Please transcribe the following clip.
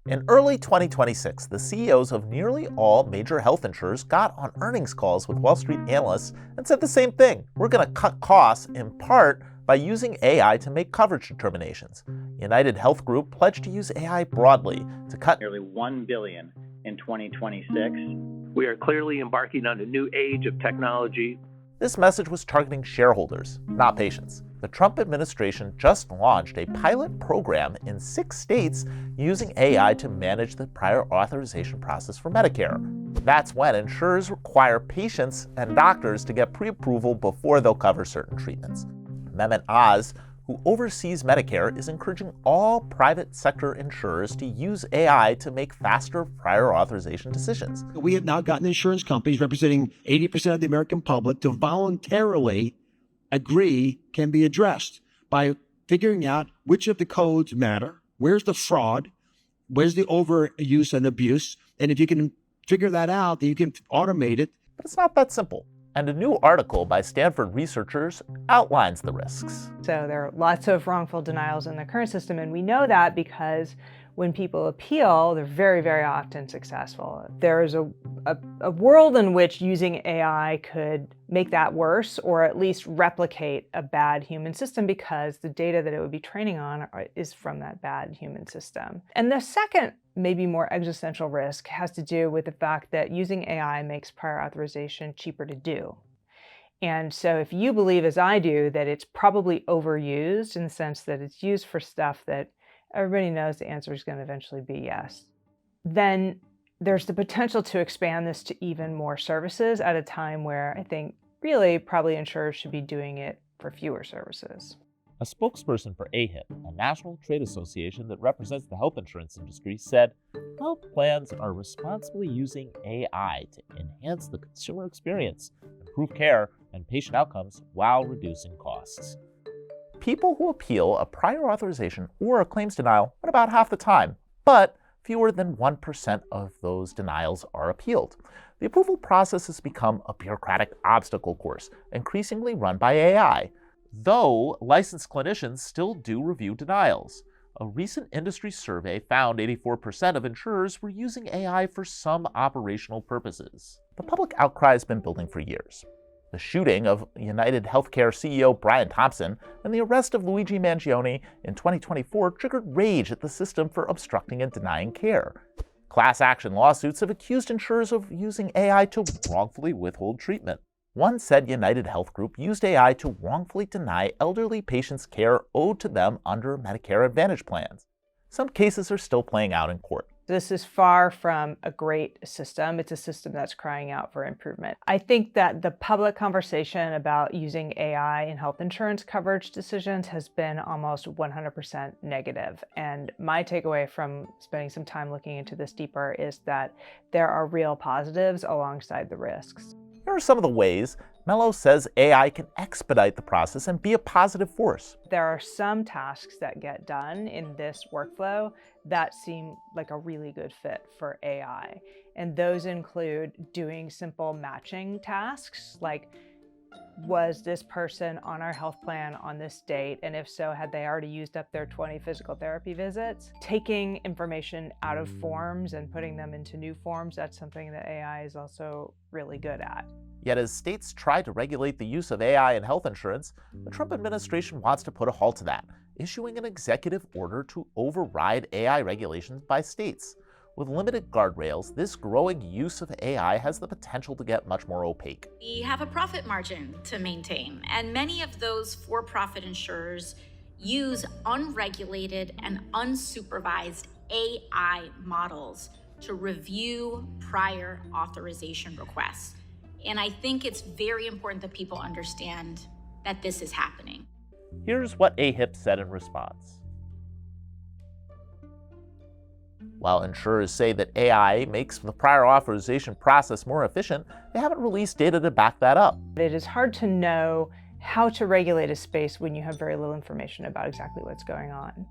In early 2026, the CEOs of nearly all major health insurers got on earnings calls with Wall Street analysts and said the same thing. We're going to cut costs in part by using AI to make coverage determinations. UnitedHealth Group pledged to use AI broadly to cut nearly $1 billion in 2026. We are clearly embarking on a new age of technology. This message was targeting shareholders, not patients. The Trump administration just launched a pilot program in 6 states using AI to manage the prior authorization process for Medicare. That's when insurers require patients and doctors to get pre-approval before they'll cover certain treatments. Mehmet Oz, who oversees Medicare, is encouraging all private sector insurers to use AI to make faster prior authorization decisions. We have now gotten insurance companies representing 80% of the American public to voluntarily agree can be addressed by figuring out which of the codes matter, where's the fraud, where's the overuse and abuse, and if you can figure that out, then you can automate it. But it's not that simple. And a new article by Stanford researchers outlines the risks. So there are lots of wrongful denials in the current system, and we know that because when people appeal, they're very, very often successful. There is a world in which using AI could make that worse, or at least replicate a bad human system, because the data that it would be training on is from that bad human system. And the second, maybe more existential risk has to do with the fact that using AI makes prior authorization cheaper to do. And so if you believe, as I do, that it's probably overused in the sense that it's used for stuff that everybody knows the answer is going to eventually be yes, then there's the potential to expand this to even more services at a time where I think really probably insurers should be doing it for fewer services. A spokesperson for AHIP, a national trade association that represents the health insurance industry, said health plans are responsibly using AI to enhance the consumer experience, improve care and patient outcomes while reducing costs. People who appeal a prior authorization or a claims denial win about half the time, but fewer than 1% of those denials are appealed. The approval process has become a bureaucratic obstacle course, increasingly run by AI, though licensed clinicians still do review denials. A recent industry survey found 84% of insurers were using AI for some operational purposes. The public outcry has been building for years. The shooting of UnitedHealthcare CEO Brian Thompson and the arrest of Luigi Mangione in 2024 triggered rage at the system for obstructing and denying care. Class action lawsuits have accused insurers of using AI to wrongfully withhold treatment. One said UnitedHealth Group used AI to wrongfully deny elderly patients care owed to them under Medicare Advantage plans. Some cases are still playing out in court. This is far from a great system. It's a system that's crying out for improvement. I think that the public conversation about using AI in health insurance coverage decisions has been almost 100% negative. And my takeaway from spending some time looking into this deeper is that there are real positives alongside the risks. Here are some of the ways Mello says AI can expedite the process and be a positive force. There are some tasks that get done in this workflow that seem like a really good fit for AI. And those include doing simple matching tasks, like, was this person on our health plan on this date? And if so, had they already used up their 20 physical therapy visits? Taking information out of forms and putting them into new forms, that's something that AI is also really good at. Yet as states try to regulate the use of AI in health insurance, the Trump administration wants to put a halt to that, issuing an executive order to override AI regulations by states. With limited guardrails, this growing use of AI has the potential to get much more opaque. We have a profit margin to maintain, and many of those for-profit insurers use unregulated and unsupervised AI models to review prior authorization requests. And I think it's very important that people understand that this is happening. Here's what AHIP said in response. While insurers say that AI makes the prior authorization process more efficient, they haven't released data to back that up. It is hard to know how to regulate a space when you have very little information about exactly what's going on.